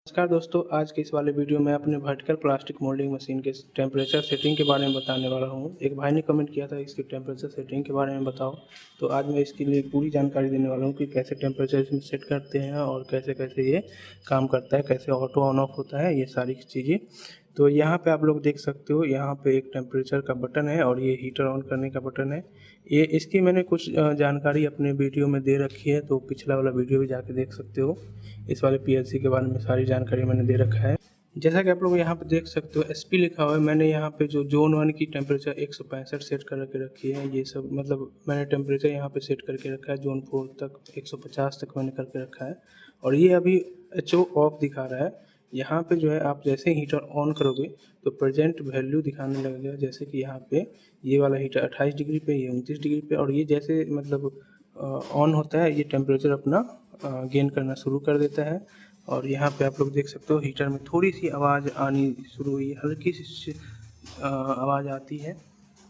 नमस्कार दोस्तों, आज के इस वाले वीडियो में अपने वर्टिकल प्लास्टिक मोल्डिंग मशीन के टेम्परेचर सेटिंग के बारे में बताने वाला हूँ। एक भाई ने कमेंट किया था इसकी टेम्परेचर सेटिंग के बारे में बताओ, तो आज मैं इसके लिए पूरी जानकारी देने वाला हूँ कि कैसे टेम्परेचर इसमें सेट करते हैं और कैसे कैसे ये काम करता है, कैसे ऑटो ऑन ऑफ होता है, ये सारी चीज़ें। तो यहाँ पे आप लोग देख सकते हो, यहाँ पे एक टेम्परेचर का बटन है और ये हीटर ऑन करने का बटन है। ये इसकी मैंने कुछ जानकारी अपने वीडियो में दे रखी है, तो पिछला वाला वीडियो भी जाके देख सकते हो। इस वाले पीएलसी के बारे में सारी जानकारी मैंने दे रखा है। जैसा कि आप लोग यहाँ पे देख सकते हो, एसपी लिखा हुआ है। मैंने यहाँ पे जो जोन 1 की टेम्परेचर 165 सेट करके रखी है। ये सब मतलब मैंने टेम्परेचर यहाँ पे सेट करके रखा है। जोन 4 तक 150 तक मैंने करके रखा है और ये अभी एचओ ऑफ दिखा रहा है। यहाँ पे जो है आप जैसे हीटर ऑन करोगे तो प्रेजेंट वैल्यू दिखाने लगेगा। जैसे कि यहाँ पे ये वाला हीटर 28 डिग्री पे, ये 29 डिग्री पे, और ये जैसे मतलब ऑन होता है ये टेम्परेचर अपना गेन करना शुरू कर देता है। और यहाँ पे आप लोग देख सकते हो हीटर में थोड़ी सी आवाज़ आनी शुरू हुई है, हल्की सी आवाज़ आती है।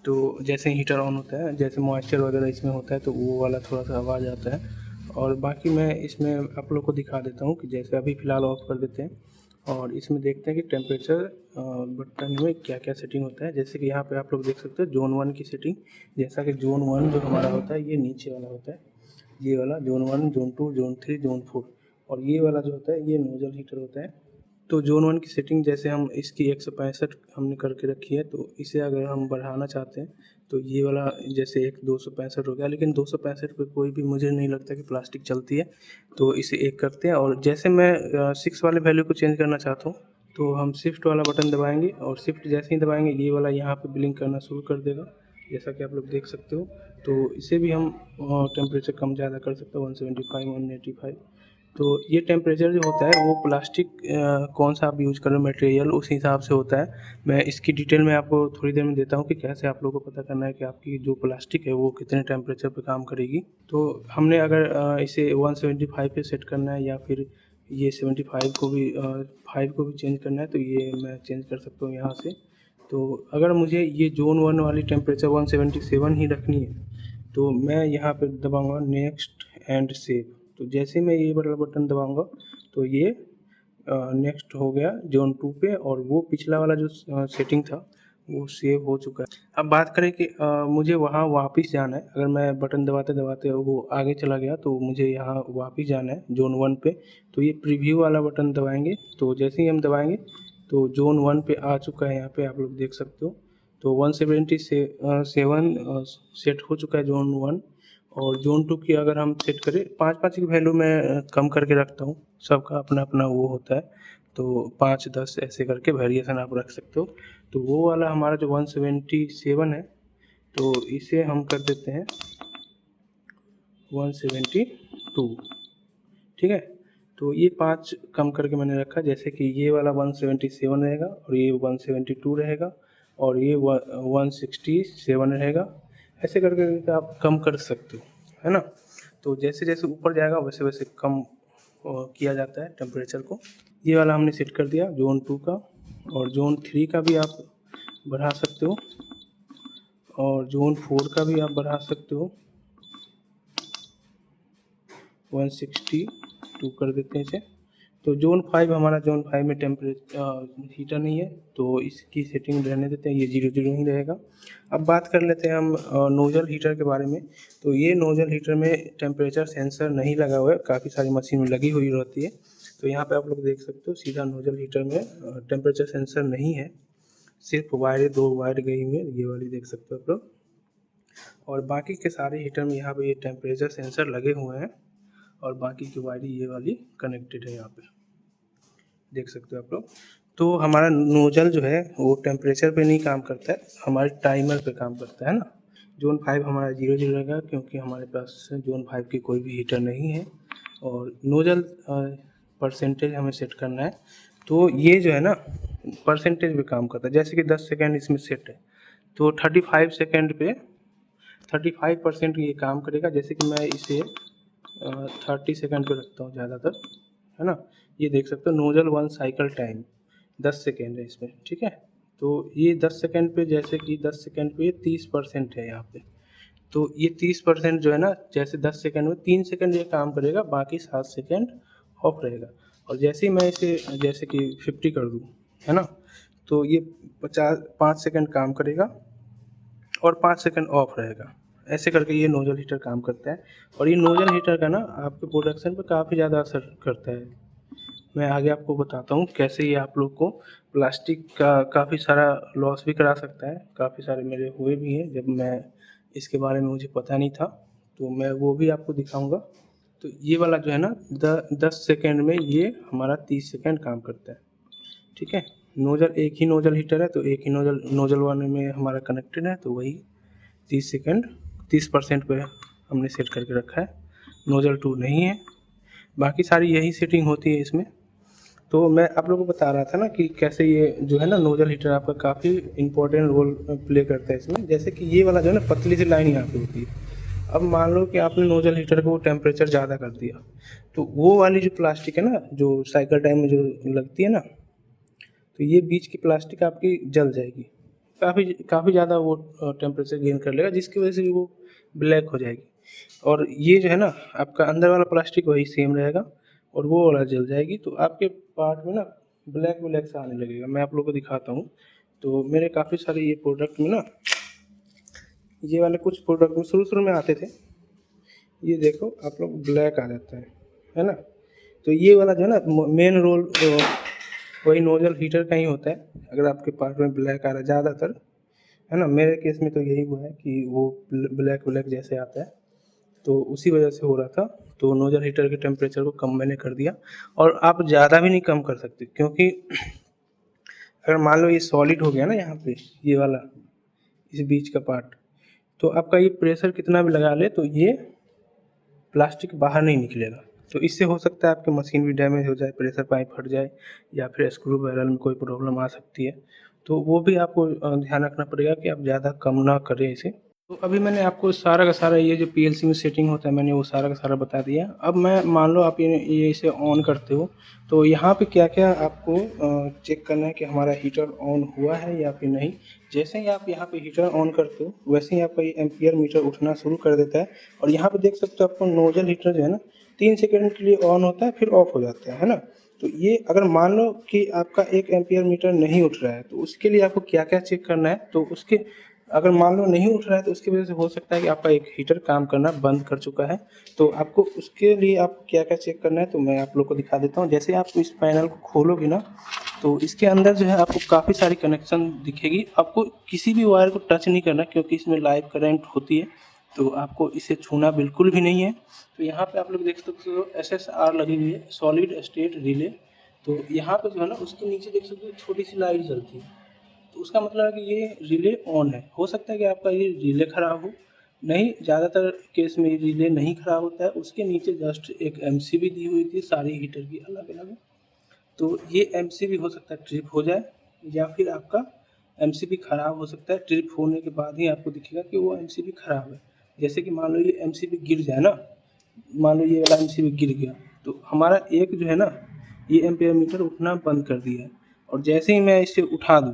तो जैसे हीटर ऑन होता है, जैसे मॉइस्चर वगैरह इसमें होता है तो वो वाला थोड़ा सा आवाज़ आता है। और बाकी मैं इसमें आप लोग को दिखा देता हूँ कि जैसे अभी फ़िलहाल ऑफ कर देते हैं और इसमें देखते हैं कि टेम्परेचर बटन में क्या क्या सेटिंग होता है। जैसे कि यहाँ पे आप लोग देख सकते हो जोन 1 की सेटिंग। जैसा कि जोन 1 जो हमारा होता है ये नीचे वाला होता है, ये वाला जोन 1, जोन 2, जोन 3, जोन 4, और ये वाला जो होता है ये नोजल हीटर होता है। तो जोन 1 की सेटिंग जैसे हम इसकी 165 हमने करके रखी है, तो इसे अगर हम बढ़ाना चाहते हैं तो ये वाला जैसे एक 265 हो गया, लेकिन 265 पे कोई भी मुझे नहीं लगता कि प्लास्टिक चलती है, तो इसे 1 करते हैं। और जैसे मैं 6 वाले वैल्यू को चेंज करना चाहता हूँ तो हम शिफ्ट वाला बटन दबाएंगे और शिफ्ट जैसे ही दबाएंगे ये वाला यहाँ पे ब्लिंक करना शुरू कर देगा, जैसा कि आप लोग देख सकते हो। तो इसे भी हम टेम्परेचर कम ज़्यादा कर सकते हैं, 175, 185। तो ये टेम्परेचर जो होता है वो प्लास्टिक कौन सा आप यूज़ कर रहे हो मटेरियल, उस हिसाब से होता है। मैं इसकी डिटेल में आपको थोड़ी देर में देता हूँ कि कैसे आप लोगों को पता करना है कि आपकी जो प्लास्टिक है वो कितने टेम्परेचर पे काम करेगी। तो हमने अगर इसे 175 पे सेट करना है या फिर ये 75 को भी 5 को भी चेंज करना है, तो ये मैं चेंज कर सकता हूँ यहाँ से। तो अगर मुझे ये जोन 1 वाली टेम्परेचर 177 ही रखनी है तो मैं यहाँ पे दबाऊँगा नेक्स्ट एंड सेव। तो जैसे मैं ये वाला बटन दबाऊँगा तो ये नेक्स्ट हो गया जोन 2 पे, और वो पिछला वाला जो सेटिंग था वो सेव हो चुका है। अब बात करें कि मुझे वहाँ वापस जाना है। अगर मैं बटन दबाते दबाते वो आगे चला गया तो मुझे यहाँ वापस जाना है जोन 1 पे, तो ये प्रीव्यू वाला बटन दबाएंगे। तो जैसे ही हम दबाएंगे तो जोन 1 पे आ चुका है, यहाँ पे आप लोग देख सकते हो। तो 177 सेट हो चुका है जोन 1। और जोन 2 की अगर हम सेट करें, 5-5 की वैल्यू मैं कम करके रखता हूँ, सबका अपना अपना वो होता है। तो 5-10 ऐसे करके वेरिएशन आप रख सकते हो। तो वो वाला हमारा जो 177 है तो इसे हम कर देते हैं 172, ठीक है। तो ये 5 कम करके मैंने रखा, जैसे कि ये वाला 177 रहेगा और ये 172 रहेगा और ये 167 रहेगा। ऐसे करके आप कम कर सकते हो, है ना। तो जैसे जैसे ऊपर जाएगा वैसे वैसे कम किया जाता है टेम्परेचर को। ये वाला हमने सेट कर दिया जोन 2 का, और जोन 3 का भी आप बढ़ा सकते हो और जोन 4 का भी आप बढ़ा सकते हो। 162 कर देते हैं इसे। तो जोन 5 हमारा, जोन 5 में टेम्परेचर हीटर नहीं है तो इसकी सेटिंग रहने देते हैं, ये 0 ही रहेगा। अब बात कर लेते हैं हम नोजल हीटर के बारे में। तो ये नोजल हीटर में टेम्परेचर सेंसर नहीं लगा हुआ है, काफ़ी सारी मशीन में लगी हुई रहती है। तो यहाँ पे आप लोग देख सकते हो सीधा नोजल हीटर में टेम्परेचर सेंसर नहीं है, सिर्फ वायर, 2 वायर गई हुई है, ये वाली देख सकते हो आप लोग। और बाकी के सारे हीटर में यहाँ पे ये टेम्परेचर सेंसर लगे हुए हैं और बाकी की वायरिंग ये वाली कनेक्टेड है, यहाँ पे देख सकते हो आप लोग। तो हमारा नोजल जो है वो टेम्परेचर पे नहीं काम करता है, हमारे टाइमर पे काम करता है ना। जोन 5 हमारा 0 रहेगा क्योंकि हमारे पास जोन 5 की कोई भी हीटर नहीं है। और नोजल परसेंटेज हमें सेट करना है, तो ये जो है ना परसेंटेज पे काम करता है। जैसे कि 10 सेकेंड इसमें सेट है तो 35 सेकेंड पे 35% ये काम करेगा। जैसे कि मैं इसे 30 सेकेंड पे रखता हूँ ज़्यादातर, है ना। ये देख सकते हो नोजल 1 साइकिल टाइम 10 सेकेंड है इसमें, ठीक है। तो ये 10 सेकेंड पे, जैसे कि 10 सेकेंड पे 30% है यहाँ पे। तो ये 30% जो है ना, जैसे 10 सेकेंड में 3 सेकेंड ये काम करेगा, बाकी 7 सेकेंड ऑफ रहेगा। और जैसे ही मैं इसे जैसे कि 50 कर दूँ, है ना, तो ये 5 सेकंड काम करेगा और 5 सेकंड ऑफ रहेगा। ऐसे करके ये नोज़ल हीटर काम करता है और ये नोज़ल हीटर का ना आपके प्रोडक्शन पे काफ़ी ज़्यादा असर करता है। मैं आगे आपको बताता हूँ कैसे ये आप लोग को प्लास्टिक का काफ़ी सारा लॉस भी करा सकता है। काफ़ी सारे मेरे हुए भी हैं, जब मैं इसके बारे में मुझे पता नहीं था, तो मैं वो भी आपको दिखाऊँगा। तो ये वाला जो है ना 10 सेकंड में ये हमारा 30 सेकंड काम करता है, ठीक है। नोज़ल एक ही नोज़ल हीटर है, तो एक ही नोज़ल वाले में हमारा कनेक्टेड है, तो वही 30 सेकंड 30% पे हमने सेट करके रखा है। नोज़ल 2 नहीं है, बाकी सारी यही सेटिंग होती है इसमें। तो मैं आप लोगों को बता रहा था ना कि कैसे ये जो है ना नोज़ल हीटर आपका काफ़ी इम्पोर्टेंट रोल प्ले करता है इसमें। जैसे कि ये वाला जो है ना पतली सी लाइन यहाँ पे होती है। अब मान लो कि आपने नोज़ल हीटर को टेम्परेचर ज़्यादा कर दिया, तो वो वाली जो प्लास्टिक है ना, जो साइकिल टाइम में जो लगती है ना, तो ये बीच की प्लास्टिक आपकी जल जाएगी। काफ़ी काफ़ी ज़्यादा वो टेम्परेचर गेन कर लेगा, जिसकी वजह से वो ब्लैक हो जाएगी। और ये जो है ना आपका अंदर वाला प्लास्टिक वही सेम रहेगा और वो वाला जल जाएगी, तो आपके पार्ट में ना ब्लैक ब्लैक सा आने लगेगा। मैं आप लोगों को दिखाता हूँ। तो मेरे काफ़ी सारे ये प्रोडक्ट में ना, ये वाले कुछ प्रोडक्ट में शुरू में आते थे, ये देखो आप लोग ब्लैक आ जाता है ना। तो ये वाला जो है ना मेन रोल वही नोज़ल हीटर का ही होता है। अगर आपके पार्ट में ब्लैक आ रहा है ज़्यादातर, है ना, मेरे केस में तो यही हुआ है कि वो ब्लैक ब्लैक जैसे आता है, तो उसी वजह से हो रहा था। तो नोज़ल हीटर के टेम्परेचर को कम मैंने कर दिया, और आप ज़्यादा भी नहीं कम कर सकते, क्योंकि अगर मान लो ये सॉलिड हो गया ना यहाँ पे, ये वाला इस बीच का पार्ट, तो आपका ये प्रेशर कितना भी लगा ले तो ये प्लास्टिक बाहर नहीं निकलेगा। तो इससे हो सकता है आपकी मशीन भी डैमेज हो जाए, प्रेशर पाइप फट जाए, या फिर स्क्रू बैरल में कोई प्रॉब्लम आ सकती है। तो वो भी आपको ध्यान रखना पड़ेगा कि आप ज़्यादा कम ना करें इसे। तो अभी मैंने आपको सारा का सारा ये जो पीएलसी में सेटिंग होता है, मैंने वो सारा का सारा बता दिया। अब मैं मान लो आप ये इसे ऑन करते हो, तो यहाँ पे क्या क्या आपको चेक करना है कि हमारा हीटर ऑन हुआ है या फिर नहीं। जैसे ही आप यहाँ पे हीटर ऑन करते हो, वैसे ही आपका ये एम्पियर मीटर उठना शुरू कर देता है। और यहाँ पे देख सकते हो आपको नोजल हीटर जो है ना 3 सेकंड के लिए ऑन होता है, फिर ऑफ हो जाता है ना। तो ये अगर मान लो कि आपका 1 एम्पियर मीटर नहीं उठ रहा है, तो उसके लिए आपको क्या क्या चेक करना है। तो उसके अगर मान लो नहीं उठ रहा है, तो उसकी वजह से हो सकता है कि आपका एक हीटर काम करना बंद कर चुका है। तो आपको उसके लिए आप क्या क्या चेक करना है, तो मैं आप लोग को दिखा देता हूँ। जैसे आप इस पैनल को खोलोगे ना, तो इसके अंदर जो है आपको काफ़ी सारी कनेक्शन दिखेगी। आपको किसी भी वायर को टच नहीं करना, क्योंकि इसमें लाइव करंट होती है, तो आपको इसे छूना बिल्कुल भी नहीं है। तो यहाँ पे आप लोग देख सकते हो SSR लगी हुई है, सॉलिड स्टेट रिले। तो यहाँ पे जो है ना उसके नीचे देख सकते हो छोटी सी लाइट जलती है, तो उसका मतलब है कि ये रिले ऑन है। हो सकता है कि आपका ये रिले ख़राब हो, नहीं, ज़्यादातर केस में ये रिले नहीं ख़राब होता है। उसके नीचे जस्ट एक एमसीबी दी हुई थी सारी हीटर की अलग अलग, तो ये एमसीबी हो सकता है ट्रिप हो जाए, या फिर आपका एमसीबी ख़राब हो सकता है। ट्रिप होने के बाद ही आपको दिखेगा कि वो एमसीबी ख़राब है। जैसे कि मान लो ये एमसीबी गिर जाए ना, मान लो ये वाला एमसीबी गिर गया, तो हमारा एक जो है ना ये एम्पेयर मीटर उठना बंद कर दिया है। और जैसे ही मैं इसे उठा दूँ,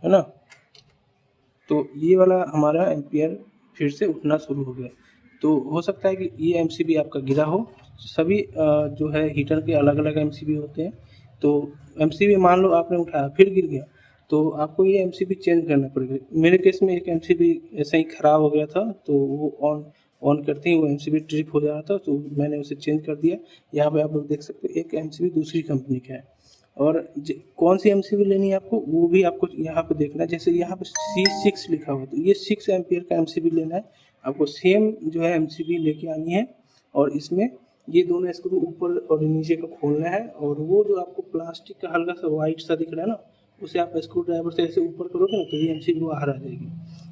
है ना, तो ये वाला हमारा एम्पियर फिर से उठना शुरू हो गया। तो हो सकता है कि ये एमसीबी आपका गिरा हो। सभी जो है हीटर के अलग अलग एमसीबी होते हैं। तो एमसीबी मान लो आपने उठाया फिर गिर गया, तो आपको ये एमसीबी चेंज करना पड़ेगा। मेरे केस में एक एमसीबी ऐसे ही ख़राब हो गया था, तो वो ऑन ऑन करते ही वो एमसीबी ट्रिप हो जा रहा था, तो मैंने उसे चेंज कर दिया। यहाँ पे आप लोग देख सकते हो एक एमसीबी दूसरी कंपनी का है, और कौन सी एमसीबी लेनी है आपको वो भी आपको यहाँ पे देखना है। जैसे यहाँ पे C6 लिखा हुआ है, तो ये 6 एम्पियर का एमसीबी लेना है आपको। सेम जो है एमसीबी लेके आनी है, और इसमें ये दोनों स्क्रू ऊपर और नीचे का खोलना है। और वो जो आपको प्लास्टिक का हल्का सा वाइट सा दिख रहा है ना, उसे आप स्क्रू ड्राइवर से ऐसे ऊपर करोगे ना, तो ये एमसीबी बाहर आ जाएगी।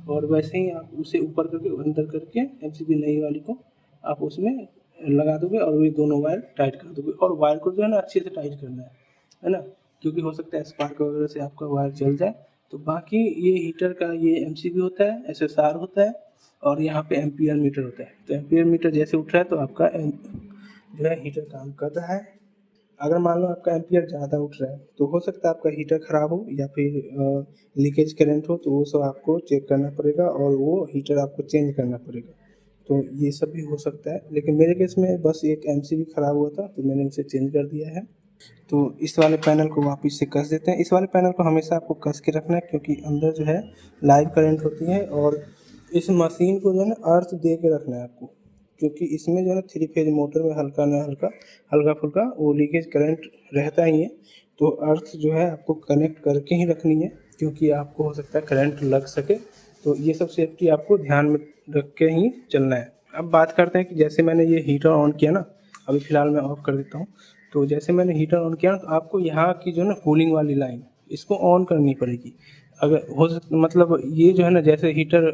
और वैसे ही आप उसे ऊपर करके अंदर करके एमसीबी नई वाली को आप उसमें लगा दोगे, और ये दोनों वायर टाइट कर दोगे। और वायर को जो है ना अच्छे से टाइट करना है ना, क्योंकि हो सकता है स्पार्क वगैरह से आपका वायर जल जाए। तो बाकी ये हीटर का ये एमसीबी होता है, एसएसआर होता है, और यहाँ पे एम्पियर मीटर होता है। तो एम्पियर मीटर जैसे उठ रहा है तो आपका जो है हीटर काम कर रहा है। अगर मान लो आपका एम्पियर ज़्यादा उठ रहा है, तो हो सकता है आपका हीटर ख़राब हो, या फिर लीकेज करंट हो, तो वो सब आपको चेक करना पड़ेगा, और वो हीटर आपको चेंज करना पड़ेगा। तो ये सब भी हो सकता है, लेकिन मेरे केस में बस एक एमसीबी ख़राब हुआ था, तो मैंने उसे चेंज कर दिया है। तो इस वाले पैनल को वापस से कस देते हैं। इस वाले पैनल को हमेशा आपको कस के रखना है, क्योंकि अंदर जो है लाइव करंट होती है, और इस मशीन को जो है ना अर्थ दे के रखना है आपको, क्योंकि इसमें जो है ना 3 फेज मोटर में हल्का फुल्का वो लीकेज करंट रहता ही है। तो अर्थ जो है आपको कनेक्ट करके ही रखनी है, क्योंकि आपको हो सकता है करंट लग सके। तो ये सब सेफ्टी आपको ध्यान में रख के ही चलना है। अब बात करते हैं कि जैसे मैंने ये हीटर ऑन किया ना, अभी फ़िलहाल मैं ऑफ कर देता हूँ। तो जैसे मैंने हीटर ऑन किया ना, तो आपको यहाँ की जो है ना कूलिंग वाली लाइन इसको ऑन करनी पड़ेगी। अगर हो मतलब ये जो है ना, जैसे हीटर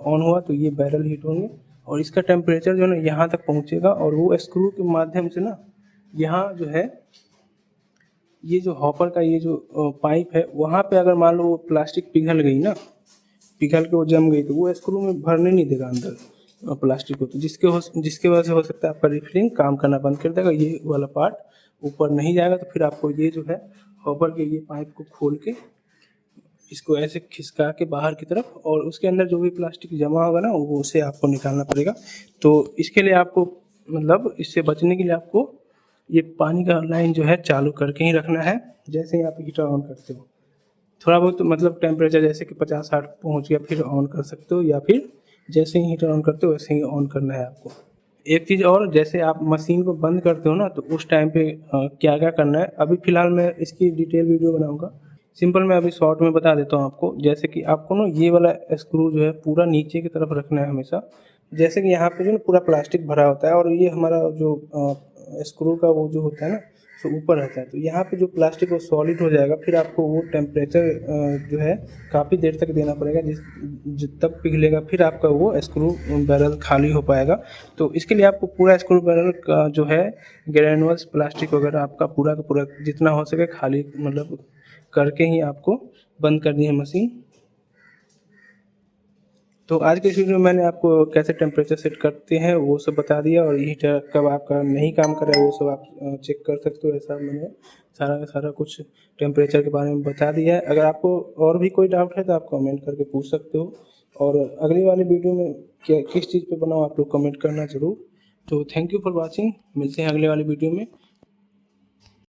ऑन हुआ तो ये बैरल हीट होंगे, और इसका टेम्परेचर जो है ना यहाँ तक पहुँचेगा, और वो स्क्रू के माध्यम से ना यहाँ जो है ये जो हॉपर का ये जो पाइप है, वहाँ पे अगर मान लो वो प्लास्टिक पिघल गई ना, पिघल के वो जम गई, तो वो स्क्रू में भरने नहीं देगा अंदर प्लास्टिक को, तो जिसके वजह से हो सकता है आपका रिफिलिंग काम करना बंद कर देगा। ये वाला पार्ट ऊपर नहीं जाएगा, तो फिर आपको ये जो है हॉपर के ये पाइप को खोल के इसको ऐसे खिसका के बाहर की तरफ, और उसके अंदर जो भी प्लास्टिक जमा होगा ना वो उसे आपको निकालना पड़ेगा। तो इसके लिए आपको मतलब इससे बचने के लिए आपको ये पानी का लाइन जो है चालू करके ही रखना है। जैसे ही आप हीटर ऑन करते हो, थोड़ा बहुत मतलब टेम्परेचर जैसे कि 50-60 पहुंच गया, फिर ऑन कर सकते हो, या फिर जैसे ही हीटर ऑन करते हो वैसे ही ऑन करना है आपको। एक चीज़ और, जैसे आप मशीन को बंद करते हो ना, तो उस टाइम पे क्या क्या करना है, अभी फ़िलहाल मैं इसकी डिटेल वीडियो बनाऊंगा। सिंपल मैं अभी शॉर्ट में बता देता हूँ आपको। जैसे कि आपको ना ये वाला स्क्रू जो है पूरा नीचे की तरफ रखना है हमेशा। जैसे कि यहाँ पे जो ना पूरा प्लास्टिक भरा होता है, और ये हमारा जो स्क्रू का वो जो होता है ना, तो ऊपर रहता है। तो यहाँ पे जो प्लास्टिक वो सॉलिड हो जाएगा, फिर आपको वो टेम्परेचर जो है काफ़ी देर तक देना पड़ेगा, जब तक पिघलेगा, फिर आपका वो स्क्रू बैरल खाली हो पाएगा। तो इसके लिए आपको पूरा स्क्रू बैरल का जो है ग्रेनुअल्स प्लास्टिक वगैरह आपका पूरा का पूरा जितना हो सके खाली मतलब करके ही आपको बंद करनी है मशीन। तो आज के इस वीडियो में मैंने आपको कैसे टेम्परेचर सेट करते हैं वो सब बता दिया, और हीटर कब आपका नहीं काम कर रहा है वो सब आप चेक कर सकते हो। ऐसा मैंने सारा का सारा कुछ टेम्परेचर के बारे में बता दिया है। अगर आपको और भी कोई डाउट है तो आप कमेंट करके पूछ सकते हो, और अगली वाली वीडियो में क्या किस चीज़ पे बनाओ आप लोग कमेंट करना ज़रूर। तो थैंक यू फॉर वॉचिंग, मिलते हैं अगले वाली वीडियो में।